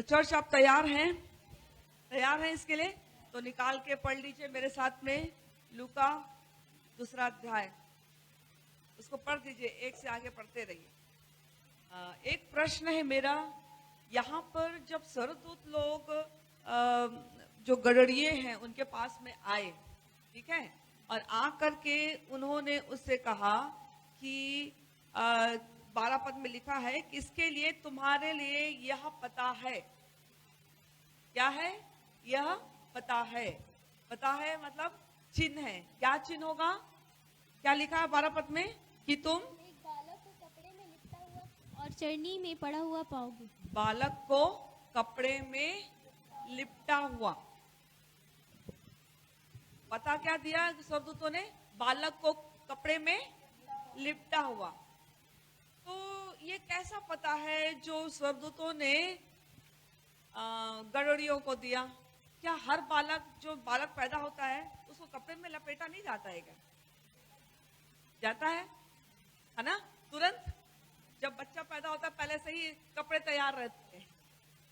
तो चर्च आप तैयार हैं? तैयार हैं इसके लिए? तो निकाल के पढ़ लीजिए मेरे साथ में लूका 2 अध्याय, उसको पढ़ दीजिए, एक से आगे पढ़ते रहिए। एक प्रश्न है मेरा, यहाँ पर जब सरदूत लोग जो गडरिये हैं उनके पास में आए, ठीक है, और आकर के उन्होंने उससे कहा कि 12 पद में लिखा है कि इसके लिए तुम्हारे लिए यह पता है। क्या है? यह पता है। पता है मतलब चिन्ह है। क्या चिन्ह होगा? क्या लिखा है 12 पद में? कि तुम एक बालक को कपड़े में लिपटा हुआ और चरनी में पड़ा हुआ पाओगे। बालक को कपड़े में लिपटा हुआ। पता क्या दिया स्वर्गदूतों ने? बालक को कपड़े में लिपटा हुआ। तो ये कैसा पता है जो स्वर्गदूतों ने गडरियों को दिया? क्या हर बालक, जो बालक पैदा होता है उसको कपड़े में लपेटा नहीं जाता है क्या? जाता है ना? तुरंत जब बच्चा पैदा होता है पहले से ही कपड़े तैयार रहते हैं,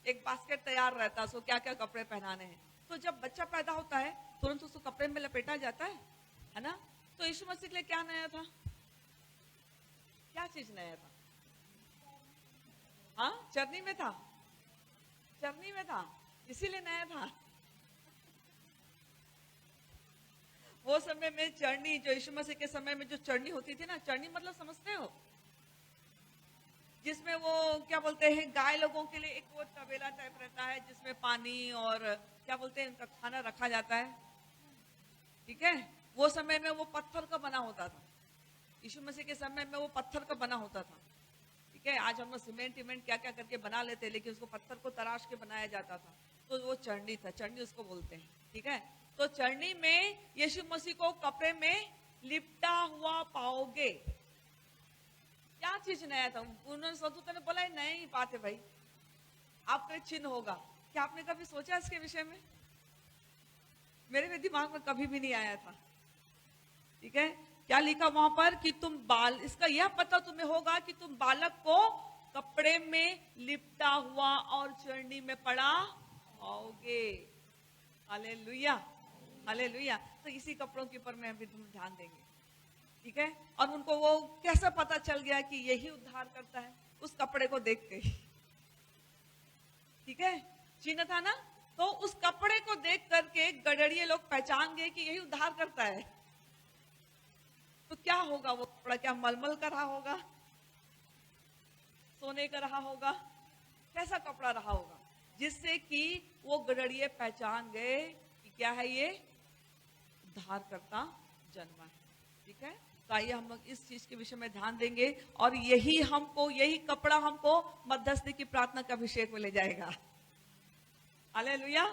एक बास्केट तैयार रहता है उसको क्या क्या कपड़े पहनाने हैं। तो जब बच्चा पैदा होता है तुरंत उसको कपड़े में लपेटा जाता है ना? तो यीशु मसीह के लिए क्या नया था? क्या चीज नया था? हाँ, चरनी में था। चरनी में था, इसीलिए नया था। वो समय में चरनी, जो यीशु मसीह के समय में जो चरनी होती थी ना, चरनी मतलब समझते हो? जिसमें वो क्या बोलते हैं, गाय लोगों के लिए एक वो तबेला टाइप रहता है जिसमें पानी और क्या बोलते हैं उनका खाना रखा जाता है, ठीक है। वो समय में वो पत्थर का बना होता था। यीशु मसीह के समय में वो पत्थर का बना होता था, ठीक है। आज हम लोग सीमेंट क्या क्या करके बना लेते हैं, लेकिन उसको पत्थर को तराश के बनाया जाता था। तो वो चरनी था, चरनी उसको बोलते हैं, ठीक है। तो चरनी में यीशु मसीह को कपड़े में लिपटा हुआ पाओगे। क्या चीज नया था? उन्होंने स्वतंत्र ने बोला नई बात है भाई, आपका चिन्ह होगा। क्या आपने कभी सोचा इसके विषय में? मेरे भी दिमाग में कभी भी नहीं आया था, ठीक है। क्या लिखा वहां पर कि तुम इसका यह पता तुम्हें होगा कि तुम बालक को कपड़े में लिपटा हुआ और चरनी में पड़ा पाओगे। Hallelujah, hallelujah. तो इसी कपड़ों के ऊपर में अभी तुम ध्यान देंगे, ठीक है। और उनको वो कैसे पता चल गया कि यही उद्धार करता है? उस कपड़े को देख के ही, ठीक है। चिन्ह था ना, तो उस कपड़े को देख करके गडरिये लोग पहचान गए कि यही उद्धार करता है। तो क्या होगा वो कपड़ा? क्या मलमल का रहा होगा? सोने का रहा होगा? कैसा कपड़ा रहा होगा जिससे कि वो गडरिये पहचान गए कि क्या है ये? उद्धार करता जन्मा है, ठीक है। तो आइए हम लोग इस चीज के विषय में ध्यान देंगे, और यही कपड़ा हमको मध्यस्थी की प्रार्थना का अभिषेक में ले जाएगा। हालेलुया।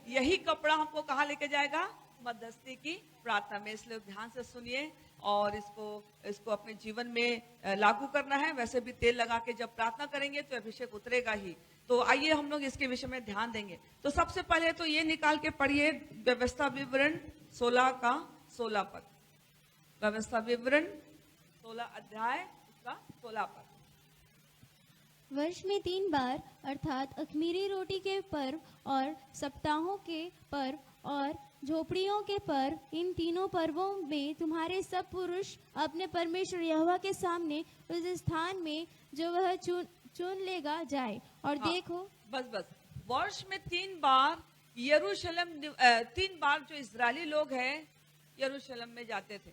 यही कपड़ा हमको कहाँ लेके जाएगा? मध्यस्थी की प्रार्थना में। इसलिए ध्यान से सुनिए और इसको अपने जीवन में लागू करना है। वैसे भी तेल लगा के जब प्रार्थना करेंगे तो अभिषेक उतरेगा ही। तो आइए हम लोग इसके विषय में ध्यान देंगे। तो सबसे पहले तो ये निकाल के पढ़िए व्यवस्था विवरण 16 का 16 पद। व्यवस्था विवरण 16 अध्याय उसका 16 पद। वर्ष में 3 बार अर्थात अख़मीरी रोटी के पर्व और सप्ताहों के पर्व और झोपड़ियों के पर्व, इन तीनों पर्वों में तुम्हारे सब पुरुष अपने परमेश्वर यहोवा के सामने उस स्थान में जो वह चुन लेगा जाए। और हाँ, देखो, बस वर्ष में 3 बार यरूशलेम 3 बार जो इजरायली लोग हैं यरूशलेम में जाते थे,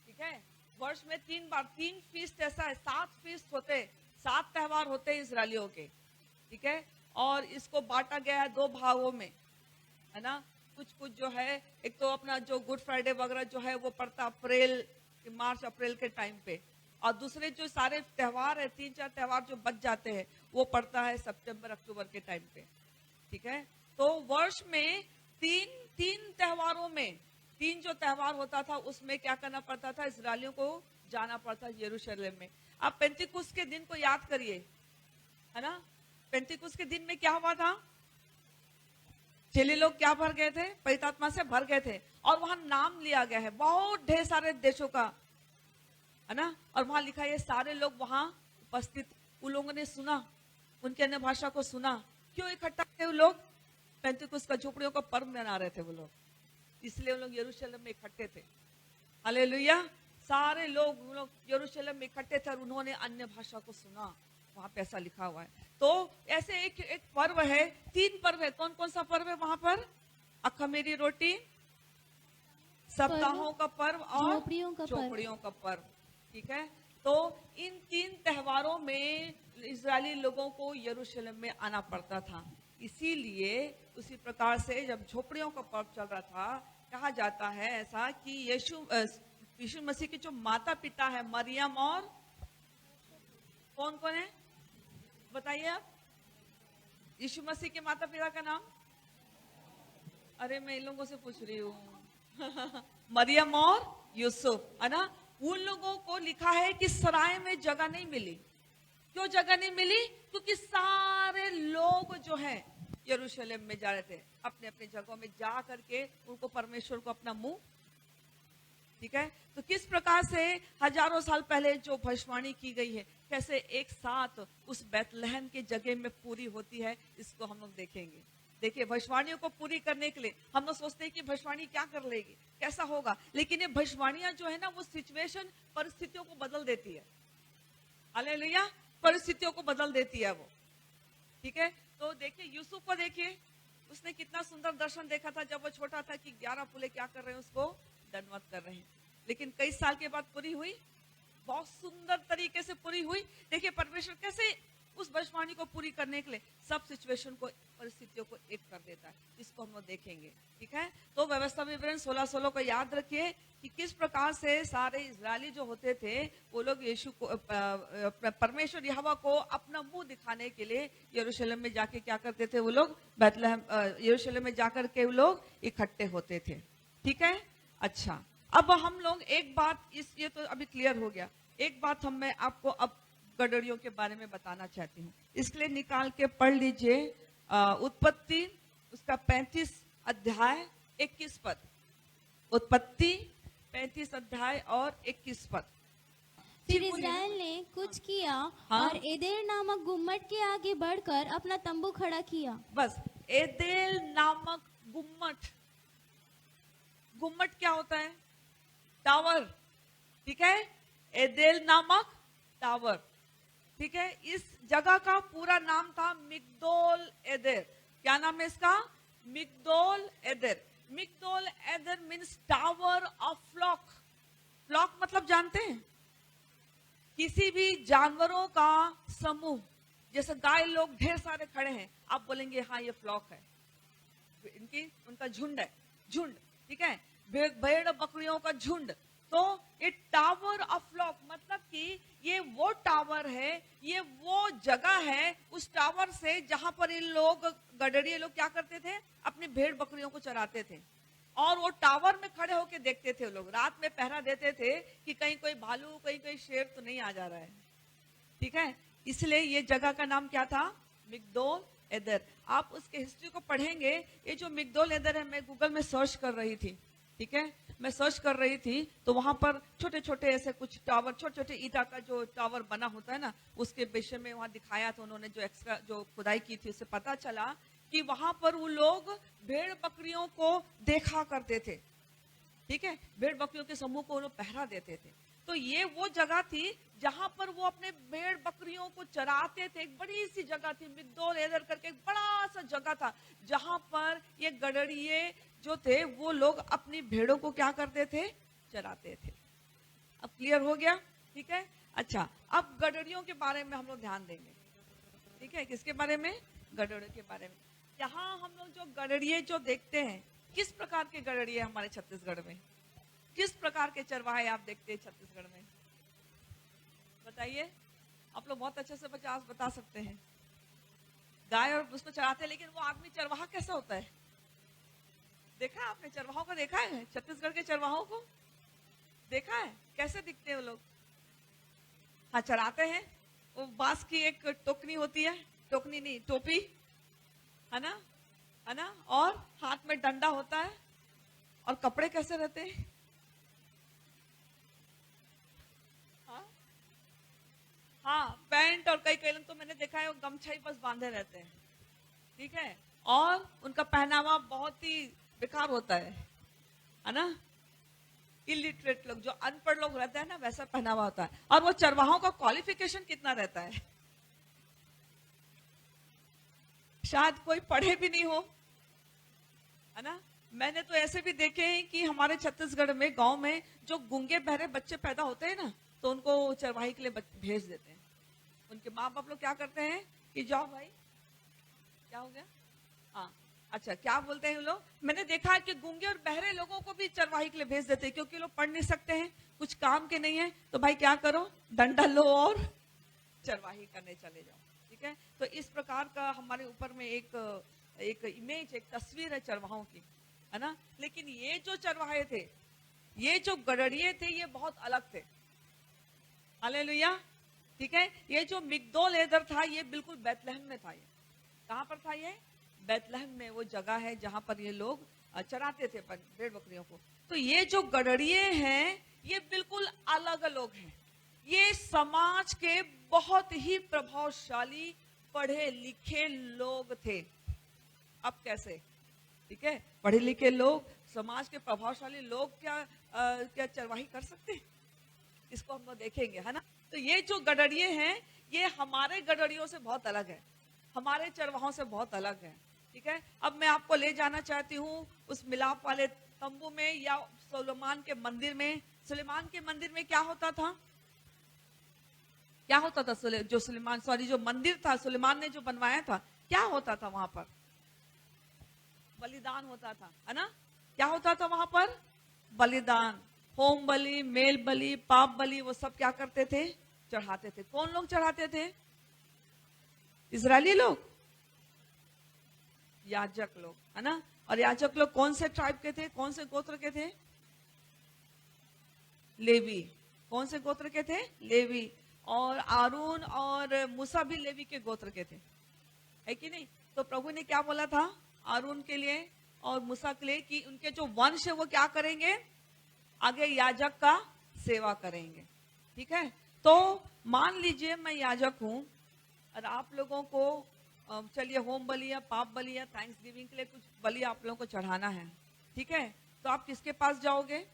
ठीक है। वर्ष में 3 बार, 3 फीस्ट, ऐसा है 7 फीस्ट होते, 7 त्योहार होते हैं इजरायलियों के, ठीक है। और इसको बांटा गया है 2 भागों में, है ना। कुछ जो है, एक तो अपना जो गुड फ्राइडे वगैरह जो है वो पड़ता अप्रैल, मार्च अप्रैल के टाइम पे, और दूसरे जो सारे त्योहार है 3-4 त्योहार जो बच जाते हैं वो पड़ता है सितंबर अक्टूबर के टाइम पे, ठीक है। तो वर्ष में तीन त्योहारों में, 3 जो त्योहार होता था उसमें क्या करना पड़ता था? इजरायलियों को जाना पड़ता यरूशलेम में। आप पेंतीकुस्त के दिन को याद करिए, है ना। पेंतीकुस्त के दिन में क्या हुआ था? चेले लोग क्या भर गए थे? पवित्र आत्मा से भर गए थे, और वहां नाम लिया गया है बहुत ढेर सारे देशों का, है ना। और वहां लिखा है ये सारे लोग वहां उपस्थित, उन लोगों ने सुना, उनके अन्य भाषा को सुना, क्यों इकट्ठा थे वो लोग? पेंतिकुस्त का झोपड़ियों का पर्व मना रहे थे वो लोग, इसलिए वो लोग यरूशलेम में इकट्ठे थे। हालेलुया। सारे लोग यरूशलेम में इकट्ठे थे और उन्होंने अन्य भाषा को सुना। वहां पे ऐसा लिखा हुआ है। तो ऐसे एक एक पर्व है, 3 पर्व है। कौन कौन सा पर्व है वहां पर? अखमीरी रोटी, सप्ताहों का पर्व और झोपड़ियों का पर्व। झोपड़ियों का पर्व। ठीक है। तो इन 3 त्योहारों में इजरायली लोगों को यरूशलेम में आना पड़ता था। इसीलिए उसी प्रकार से जब झोपड़ियों का पर्व चल रहा था, कहा जाता है ऐसा कि यीशु मसीह के जो माता पिता है, मरियम और कौन कौन है बताइए आप? यीशु मसीह के माता पिता का नाम? अरे मैं इन लोगों से पूछ रही हूँ। मरियम और यूसुफ, है ना? उन लोगों को लिखा है कि सराय में जगह नहीं मिली। क्यों जगह नहीं मिली? क्योंकि सारे लोग जो हैं यरूशलेम में जा रहे थे, अपने अपने जगहों में जा करके उनको परमेश्वर को अपना मुंह। ठीक है। तो किस प्रकार से हजारों साल पहले जो भविष्यवाणी की गई है, कैसे एक साथ उस बैतलहम के जगह में पूरी होती है, इसको हम लोग देखेंगे। देखिए, भविष्यवाणियों को पूरी करने के लिए हम लोग सोचते हैं कि भविष्यवाणी क्या कर लेगी, कैसा होगा, लेकिन ये भविष्यवाणियां जो है ना, वो सिचुएशन, परिस्थितियों को बदल देती है। हालेलुया। परिस्थितियों को बदल देती है वो। ठीक है। तो देखिए, यूसुफ को देखिए, उसने कितना सुंदर दर्शन देखा था जब वो छोटा था कि 11 पुले क्या कर रहे हैं, उसको दंडवत कर रहे हैं। लेकिन कई साल के बाद पूरी हुई, बहुत सुंदर तरीके से पूरी हुई। देखिए, परमेश्वर कैसे उस भविष्यवाणी को पूरी करने के लिए सब सिचुएशन को, परिस्थितियों को एक कर देता है। इसको हम लोग देखेंगे। ठीक है। तो व्यवस्था विवरण 16:16 को याद रखिए कि किस प्रकार से सारे इजरायली जो होते थे, वो लोग यीशु को, परमेश्वर यहोवा को अपना मुंह दिखाने के लिए यरूशलेम में जाके क्या करते थे, वो लोग बैतलहम, यरूशलेम में जाकर के वो लोग इकट्ठे होते थे। ठीक है। अच्छा, अब हम लोग एक बात, ये तो अभी क्लियर हो गया। एक बात मैं आपको अब गडरियों के बारे में बताना चाहती हूँ। इसके लिए निकाल के पढ़ लीजिए उत्पत्ति, उसका 35 अध्याय 21 पद। उत्पत्ति 35 अध्याय और 21 पद। फिर इज़राइल ने कुछ किया और एदेर नामक गुम्मट के आगे बढ़कर अपना तंबू खड़ा किया। बस, एदेल नामक गुम्मट। गुम्मट क्या होता है? टावर। ठीक है। एदेल नामक टावर। ठीक है। इस जगह का पूरा नाम था मिग्दोल एदेर। क्या नाम है इसका? Migdol Eder. Migdol Eder means tower of flock. Flock मतलब जानते हैं? किसी भी जानवरों का समूह। जैसे गाय लोग ढेर सारे खड़े हैं, आप बोलेंगे हाँ ये फ्लॉक है, उनका झुंड है, झुंड। ठीक है। भेड़ बकरियों का झुंड। तो ये टावर ऑफ फ्लॉक मतलब कि ये वो टावर है, ये वो जगह है, उस टावर से जहां पर इन लोग, गडरिये लोग क्या करते थे, अपनी भेड़ बकरियों को चराते थे। और वो टावर में खड़े होकर देखते थे, लोग रात में पहरा देते थे कि कहीं कोई भालू, कहीं कोई शेर तो नहीं आ जा रहा है। ठीक है। इसलिए ये जगह का नाम क्या था? Migdol either. आप उसके हिस्ट्री को पढ़ेंगे। ये जो मिग्दोल एदर है, मैं गूगल में सर्च कर रही थी। ठीक है। मैं सर्च कर रही थी तो वहां पर छोटे छोटे ऐसे कुछ टावर, छोटे छोटे ईटा का जो टावर बना होता है ना, उसके विषय में वहां दिखाया था उन्होंने, जो एक्स्ट्रा जो खुदाई की थी, उससे पता चला कि वहां पर वो लोग भेड़ बकरियों को देखा करते थे। ठीक है। भेड़ बकरियों के समूह को वो लोग पहरा देते थे। तो ये वो जगह थी जहां पर वो अपने भेड़ बकरियों को चराते थे। एक बड़ी सी जगह थी, मिग्दोल एदर करके एक बड़ा सा जगह था, जहां पर ये गडरिये जो थे वो लोग अपनी भेड़ों को क्या करते थे? चराते थे। अब क्लियर हो गया? ठीक है। अच्छा, अब गडरियों के बारे में हम लोग ध्यान देंगे। ठीक है। किसके बारे में? गडरियों के बारे में। यहाँ हम लोग जो गडरिये जो देखते हैं, किस प्रकार के गडरिये हमारे छत्तीसगढ़ में, किस प्रकार के चरवाहे आप देखते हैं छत्तीसगढ़ में? बताइए। आप लोग बहुत अच्छे से 50 बता सकते हैं। गाय और उसको चराते हैं, लेकिन वो आदमी चरवाहा कैसा होता है? देखा है आपने? चरवाहों को देखा है? छत्तीसगढ़ के चरवाहों को देखा है? कैसे दिखते हैं वो लोग? हाँ, चराते हैं। वो बांस की एक टोकनी होती है, टोकनी नहीं, टोपी, है ना, है ना, और हाथ में डंडा होता है। और कपड़े कैसे रहते हैं? हाँ, पैंट, और कई कई लोग तो मैंने देखा है वो गमछा ही बस बांधे रहते हैं। ठीक है, और उनका पहनावा बहुत ही बेकार होता है ना। इलिटरेट लोग, जो अनपढ़ लोग रहते हैं ना, वैसा पहनावा होता है। और वो चरवाहों का क्वालिफिकेशन कितना रहता है, शायद कोई पढ़े भी नहीं हो, है ना। मैंने तो ऐसे भी देखे हैं कि हमारे छत्तीसगढ़ में गांव में जो गूंगे बहरे बच्चे पैदा होते हैं ना, तो उनको चरवाही के लिए भेज देते हैं। उनके माँ बाप लोग क्या करते हैं कि जाओ भाई, क्या हो गया, हाँ अच्छा, क्या बोलते हैं लोग, मैंने देखा है कि गूंगे और बहरे लोगों को भी चरवाही के लिए भेज देते हैं, क्योंकि लोग पढ़ नहीं सकते हैं, कुछ काम के नहीं है, तो भाई क्या करो, डंडा लो और चरवाही करने चले जाओ। ठीक है, तो इस प्रकार का हमारे ऊपर में एक इमेज, एक तस्वीर है चरवाहों की, है ना। लेकिन ये जो चरवाहे थे, ये जो गडरिये थे, ये बहुत अलग थे। हालेलुया। ठीक है, ये जो मिग्दोल एदर था, ये बिल्कुल बैतलहम में था। ये कहां पर था, ये बैतलहम में वो जगह है जहां पर ये लोग चराते थे भेड़ बकरियों को। तो ये जो गडरिये हैं, ये बिल्कुल अलग लोग हैं। ये समाज के बहुत ही प्रभावशाली पढ़े लिखे लोग थे। अब कैसे, ठीक है, पढ़े लिखे लोग, समाज के प्रभावशाली लोग क्या चरवाही कर सकते हैं, इसको हम लोग देखेंगे, है ना। तो ये जो गडरिये हैं, ये हमारे गडरियों से बहुत अलग है, हमारे चरवाहों से बहुत अलग है। ठीक है, अब मैं आपको ले जाना चाहती हूँ उस मिलाप वाले तंबू में, या सुलेमान के मंदिर में। सुलेमान के मंदिर में क्या होता था, क्या होता था, जो मंदिर था सुलेमान ने जो बनवाया था, क्या होता था वहां पर, बलिदान होता था, है ना। क्या होता था वहां पर, बलिदान, होम बलि, मेल बलि, पाप बलि, वो सब क्या करते थे, चढ़ाते थे। कौन लोग चढ़ाते थे, इजरायली लोग, याजक लोग, है ना। और याजक लोग कौन से ट्राइब के थे, कौन से गोत्र के थे, लेवी। कौन से गोत्र के थे, लेवी। और आरून और मूसा भी लेवी के गोत्र के थे, है कि नहीं। तो प्रभु ने क्या बोला था आरून के लिए और मूसा के लिए, कि उनके जो वंश है वो क्या करेंगे, आगे याजक का सेवा करेंगे। ठीक है, तो मान लीजिए मैं याजक हूं और आप लोगों को चलिए होम बलि या पाप बलि या थैंक्स गिविंग के लिए कुछ बलि आप लोगों को चढ़ाना है। ठीक है, तो आप किसके पास जाओगे,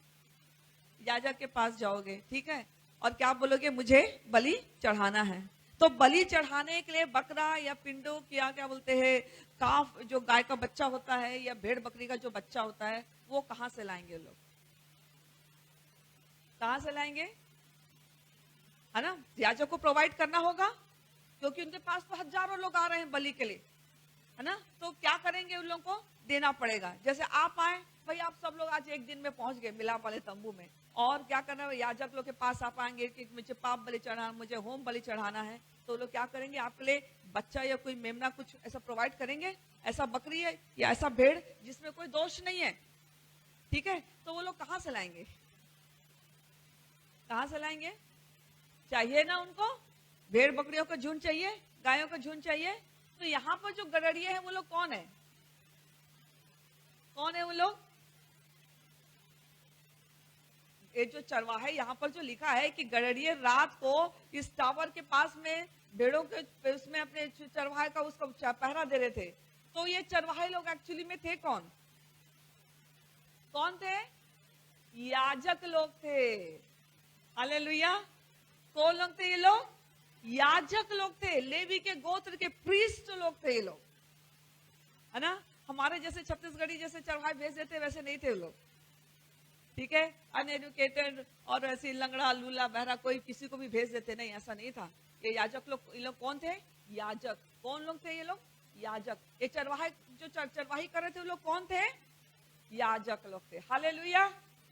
याजक के पास जाओगे। ठीक है, और क्या बोलोगे, मुझे बलि चढ़ाना है। तो बलि चढ़ाने के लिए बकरा या पिंडो क्या बोलते हैं, काफ, जो गाय का बच्चा होता है या भेड़ बकरी का जो बच्चा होता है, वो कहां से लाएंगे लोग, कहां से लाएंगे, है ना। याजक को प्रोवाइड करना होगा, क्योंकि उनके पास तो हजारों लोग आ रहे हैं बलि के लिए, है ना। तो क्या करेंगे, उन लोगों को देना पड़ेगा। जैसे आप आए भाई, आप सब लोग आज एक दिन में पहुंच गए मिलाप वाले तंबू में, और क्या करना है, याजक लोग के पास आप आएंगे कि मुझे पाप बलि चढ़ाना, मुझे होम बलि चढ़ाना है। तो लोग क्या करेंगे, आपके लिए बच्चा या कोई मेमना कुछ ऐसा प्रोवाइड करेंगे, ऐसा बकरी है या ऐसा भेड़ जिसमें कोई दोष नहीं है। ठीक है, तो वो लोग कहां से लाएंगे, कहां से लाएंगे, चाहिए ना उनको, भेड़ बकरियों का झुंड चाहिए, गायों का झुंड चाहिए। तो यहाँ पर जो गडरिये हैं वो लोग कौन है, कौन है वो लोग, ये जो चरवाहे, यहाँ पर जो लिखा है कि गडरिये रात को इस टावर के पास में भेड़ों के उसमें अपने चरवाहे का उसका पहरा दे रहे थे। तो ये चरवाहे लोग एक्चुअली में थे कौन, कौन थे, याजक लोग थे। हालेलुया। कौन लोग थे ये लोग, याजक लोग थे, लेवी के गोत्र के प्रीस्ट लोग थे ये लोग, है ना। हमारे जैसे छत्तीसगढ़ी जैसे चरवाहे भेज देते वैसे नहीं थे वो लोग। ठीक है, अनएजुकेटेड और ऐसे लंगड़ा लूला बहरा कोई किसी को भी भेज देते, नहीं, ऐसा नहीं था। ये याजक लोग, ये लोग कौन थे, याजक। कौन लोग थे ये लोग, याजक। ये चरवाहे जो चरवाही कर रहे थे वो लोग कौन थे, याजक लोग थे। Hallelujah,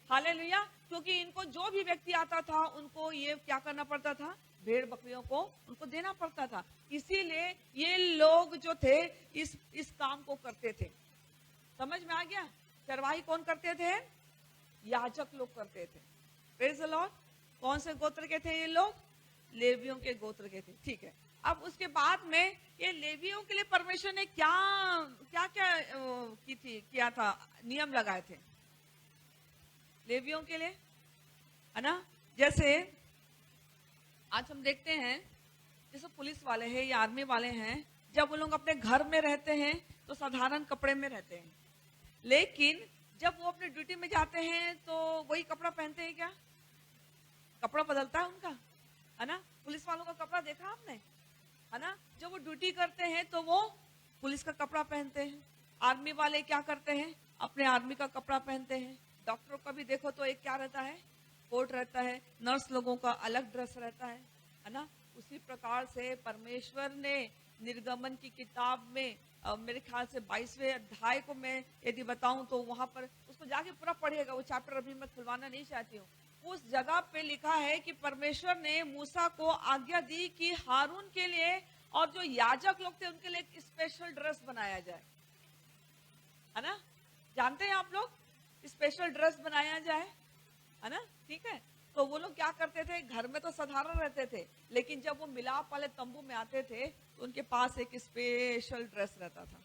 hallelujah. क्योंकि इनको जो भी व्यक्ति आता था उनको ये क्या करना पड़ता था, भेड़ बकरियों को उनको देना पड़ता था। इसीलिए ये लोग जो थे इस काम को करते थे। समझ में आ गया, चरवाही कौन करते थे, याजक लोग करते थे। Praise the Lord. कौन से गोत्र के थे ये लोग, लेवियों के गोत्र के थे। ठीक है, अब उसके बाद में ये लेवियों के लिए परमेश्वर ने क्या क्या क्या किया था, नियम लगाए थे लेवियों के लिए, है ना। जैसे आज हम देखते हैं, जैसे पुलिस वाले हैं या आर्मी वाले हैं, जब वो लोग अपने घर में रहते हैं तो साधारण कपड़े में रहते हैं, लेकिन जब वो अपने ड्यूटी में जाते हैं तो वही कपड़ा पहनते हैं क्या? कपड़ा बदलता है उनका, है ना? पुलिस वालों का कपड़ा देखा आपने, है ना? जब वो ड्यूटी करते हैं तो वो पुलिस का कपड़ा पहनते हैं। आर्मी वाले क्या करते हैं? अपने आर्मी का कपड़ा पहनते हैं। डॉक्टरों का भी देखो तो एक क्या रहता है? कोट रहता है। नर्स लोगों का अलग ड्रेस रहता है ना? उसी प्रकार से परमेश्वर ने निर्गमन की किताब में मेरे ख्याल से 22वें अध्याय को मैं यदि बताऊं तो वहां पर उसको जाके पूरा पढ़िएगा, वो चैप्टर अभी मैं खुलवाना नहीं चाहती हूँ। उस जगह पे लिखा है कि परमेश्वर ने मूसा को आज्ञा दी कि हारून के लिए और जो याजक लोग थे उनके लिए एक स्पेशल ड्रेस बनाया जाए, है ना? जानते हैं आप लोग, स्पेशल ड्रेस बनाया जाए, है ना? ठीक है। तो वो लोग क्या करते थे? घर में तो साधारण रहते थे, लेकिन जब वो मिलाप वाले तंबू में आते थे तो उनके पास एक स्पेशल ड्रेस रहता था,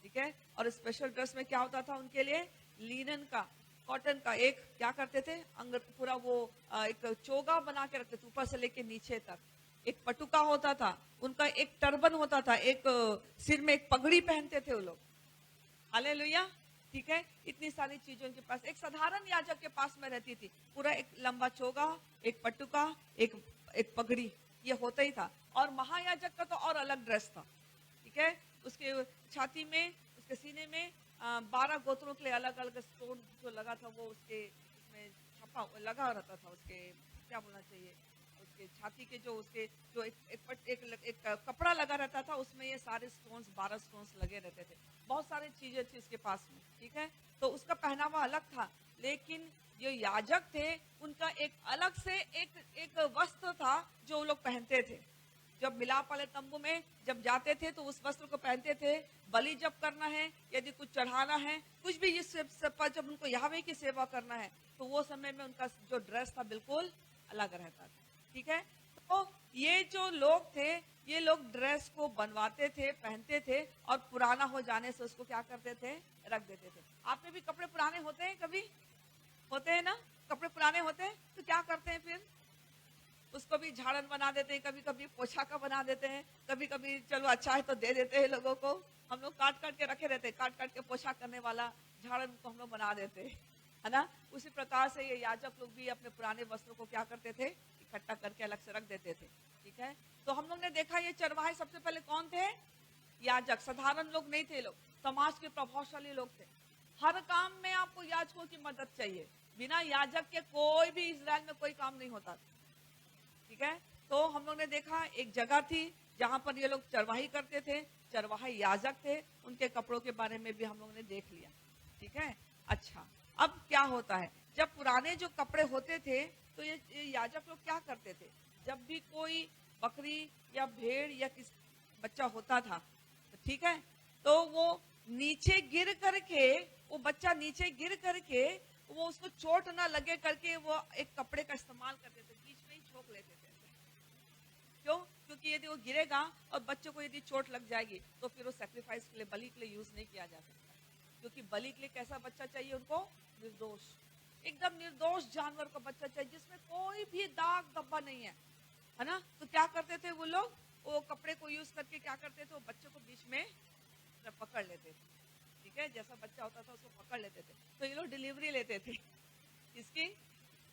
ठीक है। और स्पेशल ड्रेस में क्या होता था उनके लिए? लिनन का, कॉटन का एक क्या करते थे? पूरा वो एक चोगा बना के रखते थे ऊपर से लेके नीचे तक। एक पटुका होता था, उनका एक टर्बन होता था, एक सिर में एक पगड़ी पहनते थे वो लोग। हालेलुया, ठीक है। इतनी सारी चीजें उनके पास, एक साधारण याजक के पास में रहती थी। पूरा एक लंबा चोगा, एक पटुका, एक पगड़ी, ये होता ही था। और महायाजक का तो और अलग ड्रेस था, ठीक है। उसके छाती में, उसके सीने में 12 गोत्रों के लिए अलग अलग स्टोन जो लगा था वो उसके उसमें छपा लगा रहता था। उसके क्या बोलना चाहिए, उसके छाती के जो उसके जो एक कपड़ा लगा रहता था, उसमें ये सारे स्टोन्स 12 स्टोन्स लगे रहते थे। बहुत सारी चीजें थी उसके पास में, ठीक है। तो उसका पहनावा अलग था, लेकिन जो याजक थे उनका एक अलग से एक वस्त्र था जो वो लोग पहनते थे। जब मिलाप वाले तंबू में जब जाते थे तो उस वस्त्र को पहनते थे। बलि जब करना है, यदि कुछ चढ़ाना है, कुछ भी इस पर जब उनको यहोवा की सेवा करना है तो वो समय में उनका जो ड्रेस था बिल्कुल अलग रहता था, ठीक है। तो ये जो लोग थे, ये लोग ड्रेस को बनवाते थे, पहनते थे, और पुराना हो जाने से उसको क्या करते थे? रख देते थे। आप में भी कपड़े पुराने होते हैं, कभी होते हैं ना? कपड़े पुराने होते हैं तो क्या करते हैं फिर? उसको भी झाड़न बना देते हैं, कभी कभी पोछा का बना देते हैं, कभी कभी चलो अच्छा है तो दे देते हैं लोगों को। हम लोग काट काट के रखे रहते हैं, काट काट के पोछा करने वाला झाड़न को हम लोग बना देते हैं, है ना? उसी प्रकार से ये याजक लोग भी अपने पुराने वस्त्रों को क्या करते थे? इकट्ठा करके अलग से रख देते थे, ठीक है। तो हम लोग ने देखा ये चरवाहे सबसे पहले कौन थे? याजक। साधारण लोग नहीं थे, लोग समाज के प्रभावशाली लोग थे। हर काम में आपको याजकों की मदद चाहिए, बिना याजक के कोई भी इजराइल में कोई काम नहीं होता, ठीक है। तो हम लोग ने देखा एक जगह थी जहां पर ये लोग चरवाही करते थे, चरवाहे याजक थे, उनके कपड़ों के बारे में भी हम लोग ने देख लिया, ठीक है। अच्छा, अब क्या होता है? जब पुराने जो कपड़े होते थे तो ये याजक लोग क्या करते थे? जब भी कोई बकरी या भेड़ या किस बच्चा होता था, तो ठीक है, तो वो नीचे गिर करके, वो बच्चा नीचे गिर करके, वो उसको चोट ना लगे करके वो एक कपड़े का इस्तेमाल करते थे, बीच में ही छोक लेते थे। क्यों? क्योंकि यदि वो गिरेगा और बच्चे को यदि चोट लग जाएगी तो फिर वो सैक्रिफाइस के लिए, बलि के लिए यूज नहीं किया जा सकता। क्योंकि बलि के लिए कैसा बच्चा चाहिए उनको? निर्दोष, एकदम निर्दोष जानवर का बच्चा चाहिए, जिसमें कोई भी दाग धब्बा नहीं है ना? तो क्या करते थे वो लोग? वो कपड़े को यूज करके क्या करते थे? वो बच्चे को बीच में पकड़ लेते थे, ठीक है। जैसा बच्चा होता था उसको पकड़ लेते थे। तो ये लोग डिलीवरी लेते थे इसकी,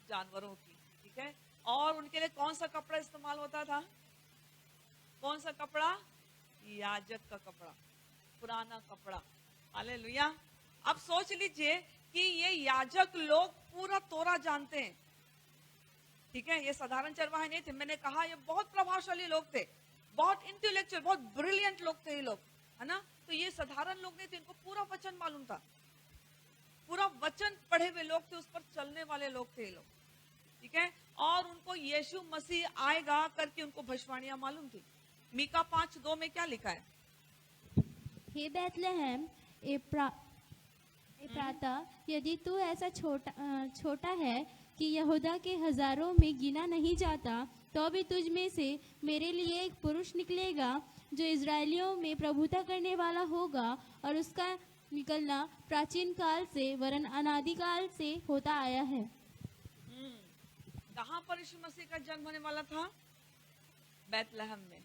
जानवरों की, ठीक है। और उनके लिए कौन सा कपड़ा इस्तेमाल होता था? कौन सा कपड़ा? याजक का कपड़ा, पुराना कपड़ा। हालेलुया। अब सोच लीजिए कि ये याजक लोग पूरा तोरा जानते हैं, ठीक है। ये साधारण चरवाहे नहीं थे, मैंने कहा ये बहुत प्रभावशाली लोग थे, बहुत इंटेलेक्चुअल, बहुत ब्रिलियंट लोग थे ये लोग, है ना? तो ये साधारण लोग नहीं थे, इनको पूरा वचन मालूम था, पूरा वचन पढ़े हुए लोग थे, उस पर चलने वाले लोग थे ये लोग, ठीक है। और उनको यीशु मसीह आएगा करके उनको भविष्यवाणियां मालूम थी। मीका 5:2 में क्या लिखा है? हे बैतलहम एप्राता, यदि तू ऐसा छोटा है कि यहूदा के हजारों में गिना नहीं जाता, तो भी तुझ में से मेरे लिए एक पुरुष निकलेगा जो इजरायलियों में प्रभुता करने वाला होगा, और उसका निकलना प्राचीन काल से वरन अनादिकाल से होता आया है। कहां पर यीशु मसीह का जन्म होने वाला था? बैतलहम में,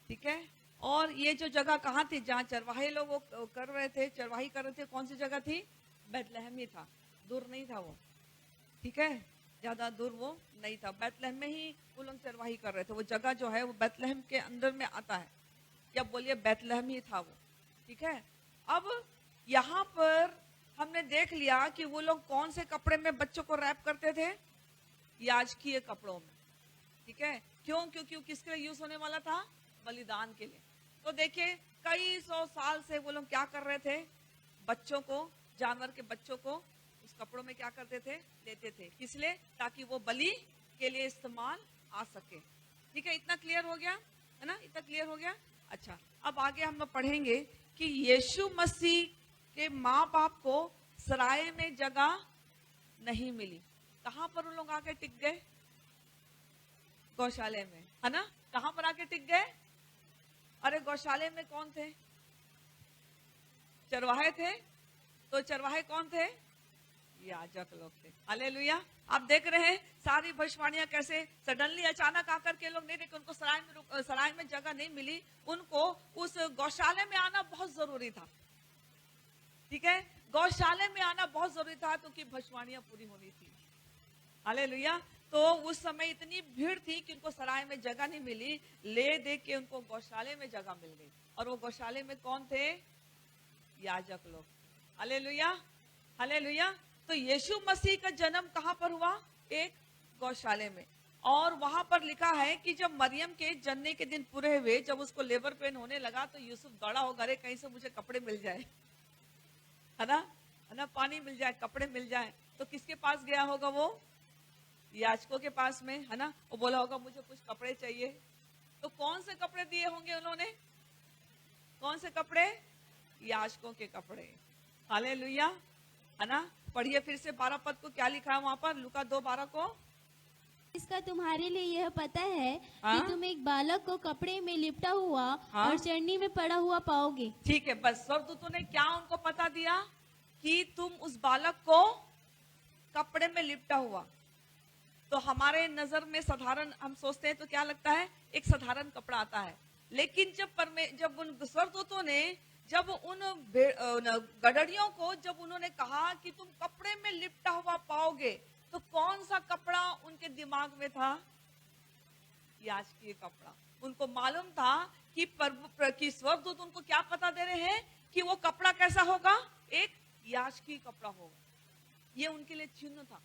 ठीक है। और ये जो जगह कहाँ थी जहाँ चरवाहे लोग वो कर रहे थे, चरवाही कर रहे थे, कौन सी जगह थी? बैतलहम ही था, दूर नहीं था वो, ठीक है, ज्यादा दूर वो नहीं था, बैतलहम में ही वो लोग चरवाही कर रहे थे। वो जगह जो है वो बैतलहम के अंदर में आता है, या बोलिए बैतलहम ही था वो, ठीक है। अब यहाँ पर हमने देख लिया कि वो लोग कौन से कपड़े में बच्चों को रैप करते थे, याजकीय कपड़ों में, ठीक है। क्यों? क्योंकि वो किसके लिए यूज होने वाला था? बलिदान के लिए। तो देखिए कई सौ साल से वो लोग क्या कर रहे थे, बच्चों को, जानवर के बच्चों को उस कपड़ों में क्या करते थे, लेते थे, किस लिए? ताकि वो बलि के लिए इस्तेमाल आ सके, ठीक है। इतना क्लियर हो गया है ना, इतना क्लियर हो गया। अच्छा, अब आगे हम लोग पढ़ेंगे कि यीशु मसीह के माँ बाप को सराय में जगह नहीं मिली। कहां पर उन लोग आके टिक गए? गौशाले में, है ना। कहां पर आके टिक गए? अरे गौशाले में कौन थे? चरवाहे थे। तो चरवाहे कौन थे? याजक लोग थे। हालेलुया। आप देख रहे हैं सारी भविष्यवाणियां कैसे सडनली अचानक आकर के लोग नहीं देखे, उनको सराय में जगह नहीं मिली, उनको उस गौशाले में आना बहुत जरूरी था, ठीक है। गौशाले में आना बहुत जरूरी था क्योंकि भविष्यवाणियां पूरी होनी थी। हालेलुया। तो उस समय इतनी भीड़ थी कि उनको सराय में जगह नहीं मिली, ले दे के उनको गौशाले में जगह मिल गई। और वो गौशाले में कौन थे? याजक लोग। Hallelujah, hallelujah. तो यीशु मसीह का जन्म कहां पर हुआ? एक गौशाले में। और वहां पर लिखा है कि जब मरियम के जन्ने के दिन पूरे हुए, जब उसको लेबर पेन होने लगा, तो यूसुफ दौड़ा होगा, अरे कहीं से मुझे कपड़े मिल जाए, है ना, पानी मिल जाए, कपड़े मिल जाए। तो किसके पास गया होगा वो? याजकों के पास में, है ना। वो बोला होगा मुझे कुछ कपड़े चाहिए। तो कौन से कपड़े दिए होंगे उन्होंने? कौन से कपड़े? याजकों के कपड़े। हालेलुया, है ना। पढ़िए फिर से 12 पद को, क्या लिखा है वहां पर, लूका 2:12 को। इसका तुम्हारे लिए यह पता है हाँ? कि तुम एक बालक को कपड़े में लिपटा हुआ हाँ? और चरनी में पड़ा हुआ पाओगे। ठीक है, बस स्वर्गदूतों ने क्या उनको पता दिया? कि तुम उस बालक को कपड़े में लिपटा हुआ। तो हमारे नजर में साधारण हम सोचते हैं तो क्या लगता है? एक साधारण कपड़ा आता है। लेकिन जब उन स्वर्गदूतों ने जब उन गडरियों को जब उन्होंने कहा कि तुम कपड़े में लिपटा हुआ पाओगे, तो कौन सा कपड़ा उनके दिमाग में था? याजकीय कपड़ा। उनको मालूम था कि स्वर्गदूत उनको क्या पता दे रहे हैं कि वो कपड़ा कैसा होगा? एक याजकीय कपड़ा होगा। ये उनके लिए चिन्ह था।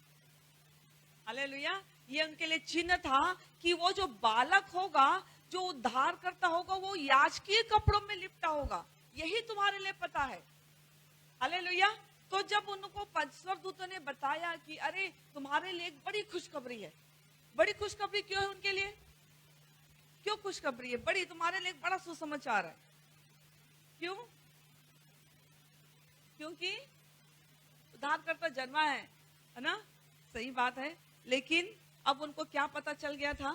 हालेलुया। ये उनके लिए चिन्ह था कि वो जो बालक होगा, जो उद्धार करता होगा, वो याजकीय कपड़ों में लिपटा होगा। यही तुम्हारे लिए पता है। हालेलुया। तो जब उनको स्वर्गदूतों ने बताया कि अरे तुम्हारे लिए एक बड़ी खुशखबरी है। बड़ी खुशखबरी क्यों है उनके लिए? क्यों खुशखबरी है? बड़ी, तुम्हारे लिए एक बड़ा सुसमाचार है। क्यों? क्योंकि उद्धारकर्ता जन्मा है ना। सही बात है। लेकिन अब उनको क्या पता चल गया था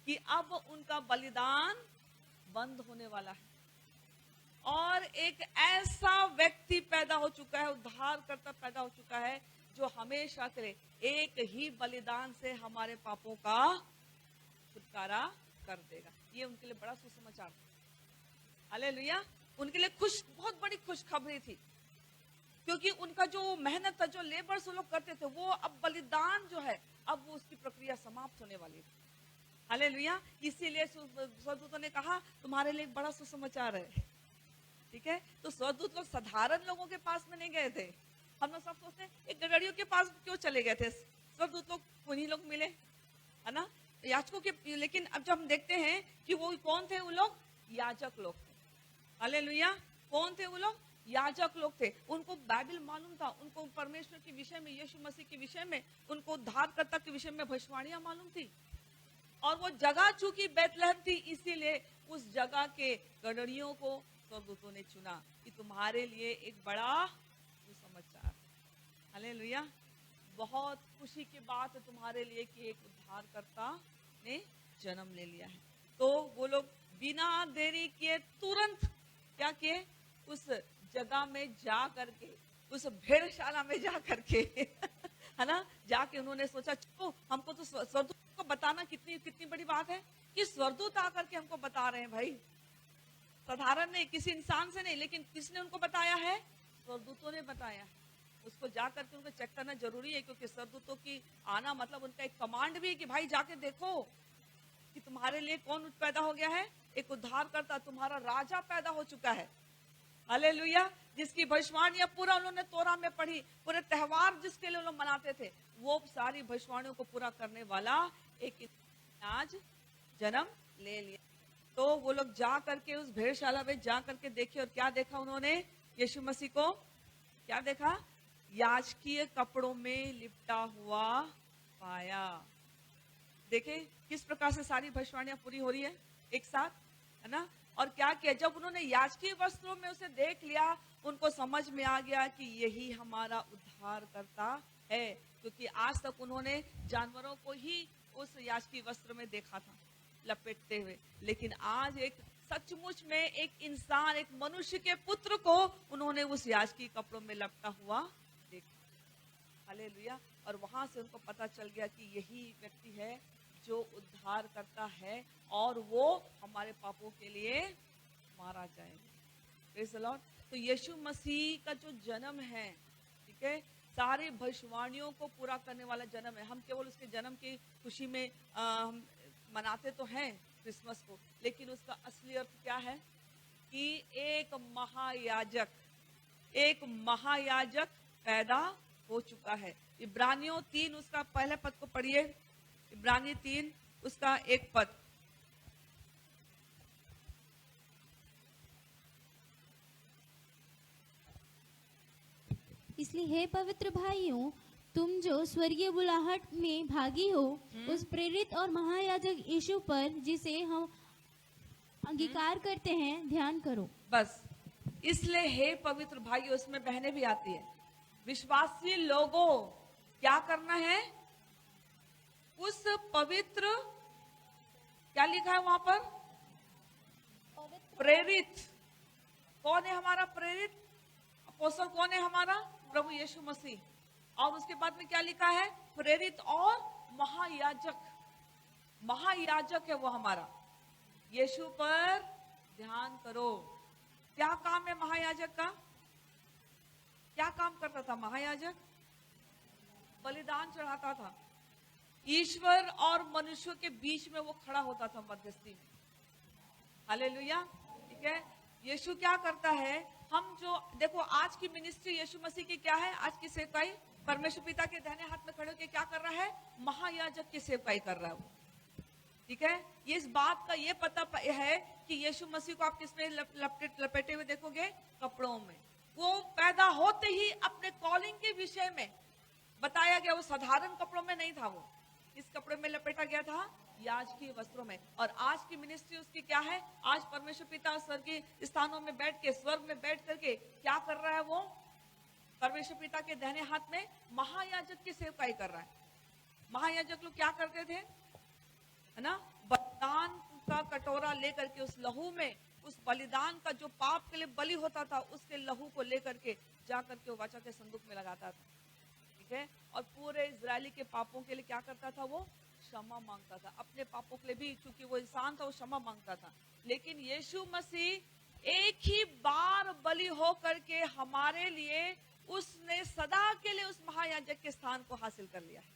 कि अब उनका बलिदान बंद होने वाला है, और एक ऐसा व्यक्ति पैदा हो चुका है, उद्धारकर्ता पैदा हो चुका है, जो हमेशा के लिए एक ही बलिदान से हमारे पापों का छुटकारा कर देगा। ये उनके लिए बड़ा सुसमाचार था। हालेलुया। उनके लिए बहुत बड़ी खुशखबरी थी, क्योंकि उनका जो मेहनत था, जो लेबर्स वो लोग करते थे, वो अब बलिदान जो है, अब वो उसकी प्रक्रिया समाप्त होने वाली थी। हालेलुया। इसीलिए स्वर्गदूतों ने कहा तुम्हारे लिए बड़ा सुसमाचार है, ठीक है। तो स्वर्गदूत लोग साधारण लोगों के पास में नहीं गए थे। हम लोग सब सोचते हैं एक गडरियों के पास क्यों चले गए थे? स्वर्गदूत लोग उन्हीं लोग मिले, है ना, याजकों के। लेकिन अब जब हम देखते हैं कि वो कौन थे, वो लोग याजक लोग थे। हालेलुया। कौन थे वो लोग? याजक लोग थे। उनको बाइबल मालूम था, उनको परमेश्वर के विषय में, यीशु मसीह के विषय में, उनको उद्धारकर्ता के विषय में भविष्यवाणियां मालूम थी। और वो जगह चूंकि बैतलहम थी, इसीलिए उस जगह के गडरियों को स्वर्गदूतों ने चुना कि तुम्हारे लिए एक बड़ा सुसमाचार। हालेलुया। बहुत खुशी की बात है तुम्हारे लिए कि एक उद्धारकर्ता ने जन्म ले लिया है। तो वो लोग बिना देरी किए तुरंत क्या किए? उस जगह में जा करके, उस भेड़शाला में जा करके है ना, जाके उन्होंने सोचा चलो हमको तो स्वर्गदूत को बताना कितनी कितनी बड़ी बात है कि स्वर्गदूत आकर के हमको बता रहे हैं भाई, साधारण नहीं, किसी इंसान से नहीं, लेकिन किसने उनको बताया है? स्वर्गदूतों ने बताया है। उसको जा करके उनको चेक करना जरूरी है, क्योंकि स्वर्गदूतों की आना मतलब उनका एक कमांड भी है कि भाई जाके देखो कि तुम्हारे लिए कौन पैदा हो गया है, एक उद्धारकर्ता, तुम्हारा राजा पैदा हो चुका है। हालेलुया। जिसकी भविष्यवाणियां पूरा उन्होंने तोरा में पढ़ी, पूरे त्योहार जिसके लिए लोग मनाते थे, वो सारी भविष्यवाणियों को पूरा करने वाला एक आज जन्म ले लिया। तो वो लोग जा करके उस भेड़शाला में जा करके देखे, और क्या देखा उन्होंने? यीशु मसीह को क्या देखा? याजकीय कपड़ों में लिपटा हुआ पाया। देखे किस प्रकार से सारी भविष्यवाणियां पूरी हो रही है एक साथ, है ना? और क्या किया? जब उन्होंने याजकीय वस्त्रों में उसे देख लिया, उनको समझ में आ गया कि यही हमारा उद्धार करता है, क्योंकि आज तक उन्होंने जानवरों को ही उस याजकीय वस्त्र में देखा था लपेटते हुए, लेकिन आज एक सचमुच में एक इंसान, एक मनुष्य के पुत्र को उन्होंने उस याजकीय कपड़ों में लपटा हुआ देखा। हालेलुया। और वहां से उनको पता चल गया कि यही व्यक्ति है जो उद्धार करता है, और वो हमारे पापों के लिए मारा जाएगा। Praise the Lord. तो यीशु मसीह का जो जन्म है, ठीक है, सारी भविष्यवाणियों को पूरा करने वाला जन्म है। हम केवल उसके जन्म की खुशी में हम मनाते तो हैं क्रिसमस को, लेकिन उसका असली अर्थ क्या है? कि एक महायाजक पैदा हो चुका है। इब्रानियों 3 उसका पहले पद को पढ़िए। इब्रानी 3 उसका 1 पद। इसलिए हे पवित्र भाइयों, तुम जो स्वर्गीय बुलाहट में भागी हो, उस प्रेरित और महायाजक यीशु पर, जिसे हम अंगीकार करते हैं, ध्यान करो। बस इसलिए हे पवित्र भाइयों, उसमें बहनें भी आती है। विश्वासी लोगों क्या करना है? उस पवित्र, क्या लिखा है वहां पर? प्रेरित। कौन है हमारा प्रेरित? अपोस्तल कौन है हमारा? प्रभु यीशु मसीह। और उसके बाद में क्या लिखा है? प्रेरित और महायाजक। महायाजक है वो हमारा। यीशु पर ध्यान करो। क्या काम है महायाजक का? क्या काम करता था महायाजक? बलिदान चढ़ाता था। ईश्वर और मनुष्यों के बीच में वो खड़ा होता था मध्यस्थी में। हालेलुया। ठीक है। यीशु क्या करता है? हम जो देखो आज की मिनिस्ट्री यीशु मसीह की क्या है? आज की सेवकाई परमेश्वर पिता के दाहिने हाथ में खड़े होकर क्या कर रहा है? महायाजक की सेवकाई कर रहा है वो। ठीक है। ये इस बात का ये पता है कि यीशु मसीह को आप किसमें लपेटे हुए देखोगे? कपड़ों में। वो पैदा होते ही अपने कॉलिंग के विषय में बताया गया। वो साधारण कपड़ों में नहीं था। वो किस कपड़े में लपेटा गया था? याजकीय वस्त्रों में। और आज की मिनिस्ट्री उसकी क्या है? आज परमेश्वर पिता स्वर्गीय स्थानों में बैठ के, स्वर्ग में बैठ करके क्या कर रहा है? वो परमेश्वर पिता के दाहिने हाथ में महायाजक की सेवकाई कर रहा है। महायाजक लोग क्या करते थे, है ना? बलिदान का कटोरा लेकर के, उस लहू में, उस बलिदान का जो पाप के लिए बलि होता था, उसके लहू को लेकर के जा करके वो वाचा के संदूक में लगाता था। ठीक है। और पूरे इजरायली के पापों के लिए क्या करता था? वो क्षमा मांगता था। अपने पापों के लिए भी, चूंकि वो इंसान था, वो क्षमा मांगता था। लेकिन यीशु मसीह एक ही बार बलि हो करके हमारे लिए, उसने सदा के लिए उस महायाजक के स्थान को हासिल कर लिया है।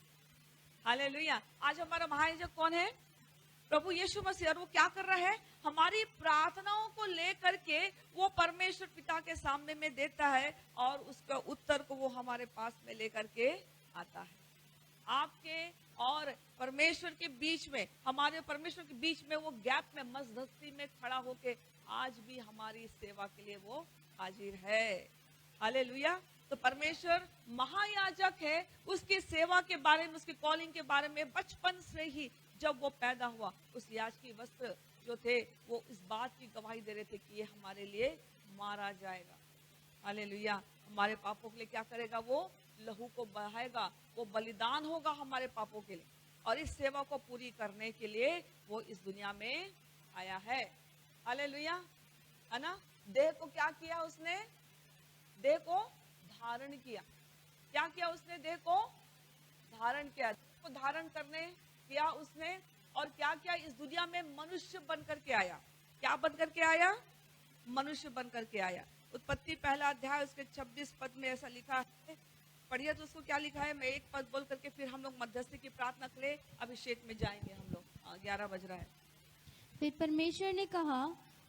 हालेलुया। आज हमारा महायाजक कौन है? प्रभु यीशु मसीह। और वो क्या कर रहा है? हमारी प्रार्थनाओं को लेकर के वो परमेश्वर पिता के सामने में देता है, और उसका उत्तर को वो हमारे पास में लेकर के आता है। आपके और परमेश्वर के बीच में, हमारे परमेश्वर के बीच में वो गैप में, मध्यस्थी में खड़ा होके आज भी हमारी सेवा के लिए वो हाजिर है। हालेलुया। तो परमेश्वर महायाजक है। उसकी सेवा के बारे में, उसकी कॉलिंग के बारे में बचपन से ही जब वो पैदा हुआ, उस याजकीय वस्त्र जो थे वो इस बात की गवाही दे रहे थे कि ये हमारे लिए मारा जाएगा। हालेलुया। हमारे पापों के लिए क्या करेगा? वो लहू को बहाएगा, वो बलिदान होगा हमारे पापों के लिए, और इस सेवा को पूरी करने के लिए वो इस दुनिया में आया है। हालेलुया। है ना? देह को क्या किया उसने? देह को धारण किया। क्या किया उसने? देह को धारण किया। देह को धारण करने किया उसने, और क्या किया? इस दुनिया में मनुष्य बन करके आया। क्या बन करके आया? मनुष्य बन करके आया। उत्पत्ति पहला अध्याय उसके 26 पद में ऐसा लिखा है, पढ़िए तो उसको क्या लिखा है। मैं एक पद बोल करके फिर हम लोग मध्यस्थी की प्रार्थना के लिए अभिषेक में जाएंगे हम लोग। 11 बज रहा है। फिर परमेश्वर ने कहा,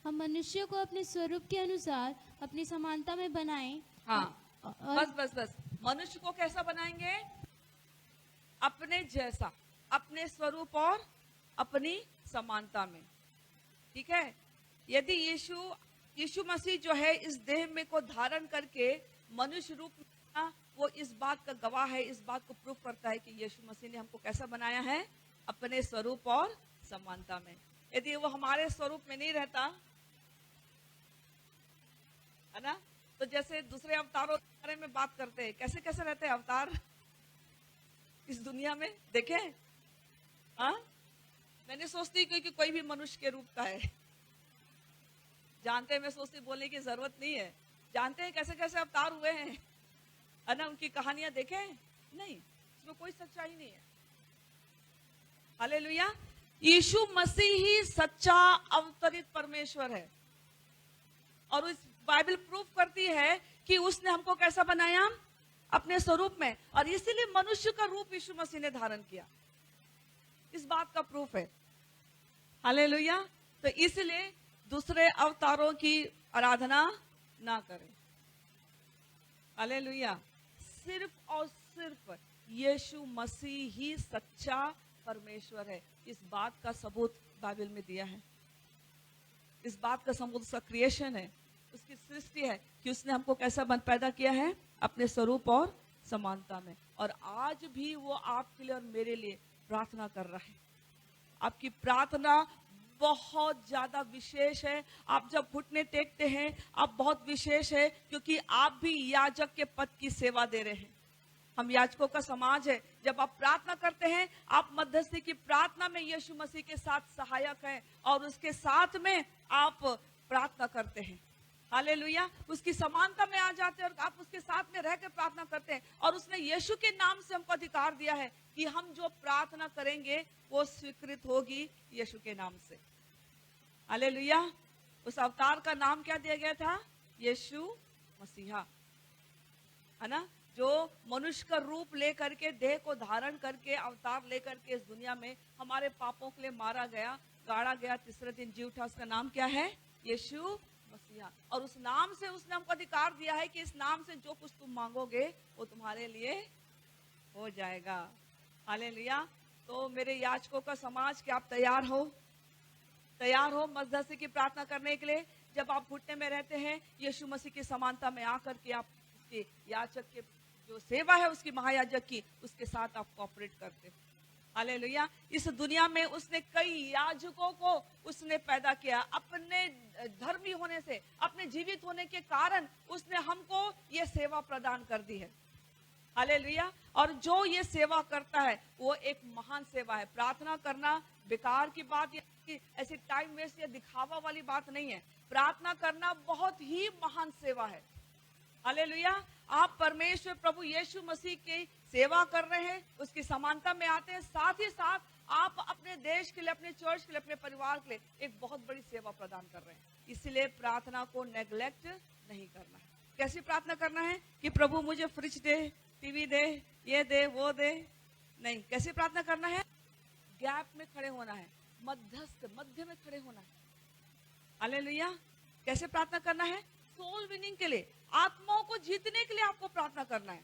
हम मनुष्य को अपने स्वरूप के अनुसार अपनी समानता में बनाएं। हाँ, और बस मनुष्य को कैसा बनाएंगे? अपने जैसा, अपने स्वरूप और अपनी समानता में। ठीक है। यदि यीशु मसीह जो है इस देह में को धारण करके मनुष्य रूप में आया, वो इस बात का गवाह है, इस बात को प्रूफ करता है कि यीशु मसीह ने हमको कैसा बनाया है? अपने स्वरूप और समानता में। यदि वो हमारे स्वरूप में नहीं रहता, है ना, तो जैसे दूसरे अवतारों के बारे में बात करते हैं, कैसे कैसे रहते हैं अवतार इस दुनिया में, देखे? हाँ, मैंने सोचती क्योंकि कोई भी मनुष्य के रूप का है। जानते हैं, मैं सोचती बोलने की जरूरत नहीं है। जानते हैं कैसे कैसे अवतार हुए हैं, है ना, उनकी कहानियां देखे? नहीं, इसमें कोई सच्चाई नहीं है। हालेलुया। यीशु मसीह ही सच्चा अवतरित परमेश्वर है। और उस बाइबल प्रूफ करती है कि उसने हमको कैसा बनाया? अपने स्वरूप में। और इसीलिए मनुष्य का रूप यीशु मसीह ने धारण किया। इस बात का प्रूफ है। हालेलुया। तो इसलिए दूसरे अवतारों की आराधना ना करें। हालेलुया। सिर्फ और सिर्फ यीशु मसीह ही सच्चा परमेश्वर है। इस बात का सबूत बाइबल में दिया है। इस बात का सबूत उसका क्रिएशन है, उसकी सृष्टि है कि उसने हमको कैसा पैदा किया है? अपने स्वरूप और समानता में। और आज भी वो आपके लिए और मेरे लिए प्रार्थना कर रहा है। आपकी प्रार्थना बहुत ज्यादा विशेष है। आप जब घुटने टेकते हैं, आप बहुत विशेष है, क्योंकि आप भी याजक के पद की सेवा दे रहे हैं। हम याजकों का समाज है। जब आप प्रार्थना करते हैं, आप मध्यस्थी की प्रार्थना में यीशु मसीह के साथ सहायक हैं और उसके साथ में आप प्रार्थना करते हैं। हालेलुया। उसकी समानता में आ जाते हैं और आप उसके साथ में रह के प्रार्थना करते हैं। और उसने यीशु के नाम से हमको अधिकार दिया है कि हम जो प्रार्थना करेंगे वो स्वीकृत होगी यीशु के नाम से। हालेलुया। उस अवतार का नाम क्या दिया गया था? यीशु मसीहा, है ना, जो मनुष्य का रूप लेकर के, देह को धारण करके, अवतार लेकर के इस दुनिया में हमारे पापों के लिए मारा गया, गाड़ा गया, तीसरे दिन जी उठा। उसका नाम क्या है? यीशु मसीहा। और उस नाम से उसने हमको अधिकार दिया है कि इस नाम से जो कुछ तुम मांगोगे वो तुम्हारे लिए हो जाएगा। हालेलुया। तो मेरे याजकों का समाज, क्या आप तैयार हो? तैयार हो मध्यस्थी की प्रार्थना करने के लिए? जब आप घुटने में रहते हैं, यीशु मसीह की समानता में आकर के आप उसके याजक के जो सेवा है उसकी, महायाजक की, उसके साथ आप कोऑपरेट करते हो। हालेलुया। इस दुनिया में उसने कई याजकों को उसने पैदा किया। अपने धर्मी होने से, अपने जीवित होने के कारण उसने हमको ये सेवा प्रदान कर दी है। हालेलुया। और जो ये सेवा करता है वो एक महान सेवा है। प्रार्थना करना बेकार की बात या ऐसी टाइम वेस्ट या दिखावा वाली बात नहीं है। प्रार्थना करना बहुत ही महान सेवा है। हालेलुया। आप परमेश्वर प्रभु यीशु मसीह की सेवा कर रहे हैं, उसकी समानता में आते हैं, साथ ही साथ आप अपने देश के लिए, अपने चर्च के लिए, अपने परिवार के लिए एक बहुत बड़ी सेवा प्रदान कर रहे हैं। इसलिए प्रार्थना को नेग्लेक्ट नहीं करना है। कैसी प्रार्थना करना है कि प्रभु मुझे फ्रिज दे, टीवी दे, ये दे, वो दे? नहीं। कैसी प्रार्थना करना है? गैप में खड़े होना है, मध्यस्थ, मध्य में खड़े होना है। हालेलुया। कैसे प्रार्थना करना है? सोल विनिंग के लिए, आत्माओं को जीतने के लिए आपको प्रार्थना करना है।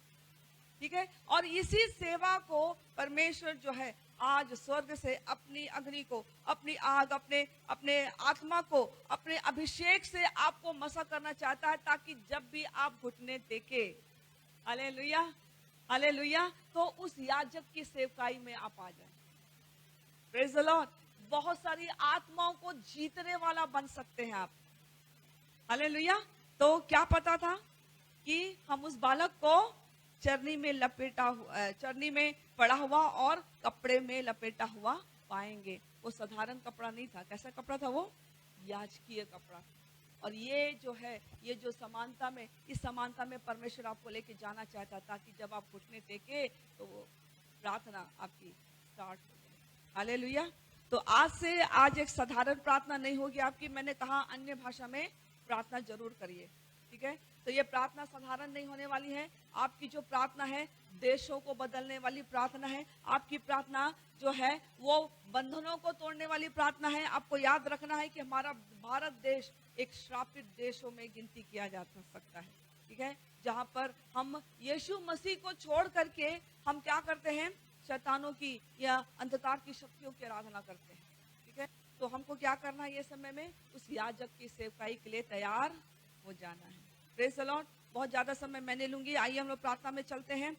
ठीक है। और इसी सेवा को परमेश्वर जो है आज स्वर्ग से अपनी अग्नि को, अपनी आग, अपने आत्मा को, अपने अभिषेक से आपको मसा करना चाहता है, ताकि जब भी आप घुटने टेके, हालेलुया, हालेलुया, तो उस याजक की सेवकाई में आप आ जाए। Praise the Lord. बहुत सारी आत्माओं को जीतने वाला बन सकते हैं आप। हालेलुया। तो क्या पता था कि हम उस बालक को चरनी में पड़ा हुआ और कपड़े में लपेटा हुआ पाएंगे। वो साधारण कपड़ा नहीं था। कैसा कपड़ा था वो? याजकीय कपड़ा। और ये जो है, ये जो समानता में, इस समानता में परमेश्वर आपको लेके जाना चाहता, ताकि जब आप घुटने टेके तो वो प्रार्थना आपकी स्टार्ट हो जाए। हालेलुया। तो आज से, आज एक साधारण प्रार्थना नहीं होगी आपकी। मैंने कहा अन्य भाषा में प्रार्थना जरूर करिए, ठीक है। तो ये प्रार्थना साधारण नहीं होने वाली है। आपकी जो प्रार्थना है देशों को बदलने वाली प्रार्थना है। आपकी प्रार्थना जो है वो बंधनों को तोड़ने वाली प्रार्थना है। आपको याद रखना है कि हमारा भारत देश एक श्रापित देशों में गिनती किया जा सकता है, ठीक है, जहां पर हम यीशु मसीह को छोड़ करके हम क्या करते हैं, शैतानों की या अंधकार की शक्तियों की आराधना करते हैं, ठीक है। तो हमको क्या करना है ये समय में, उस याजक की सेवकाई के लिए तैयार हो जाना है। Praise the Lord. बहुत ज्यादा समय मैंने लूंगी, आइए हम लोग प्रार्थना में चलते हैं।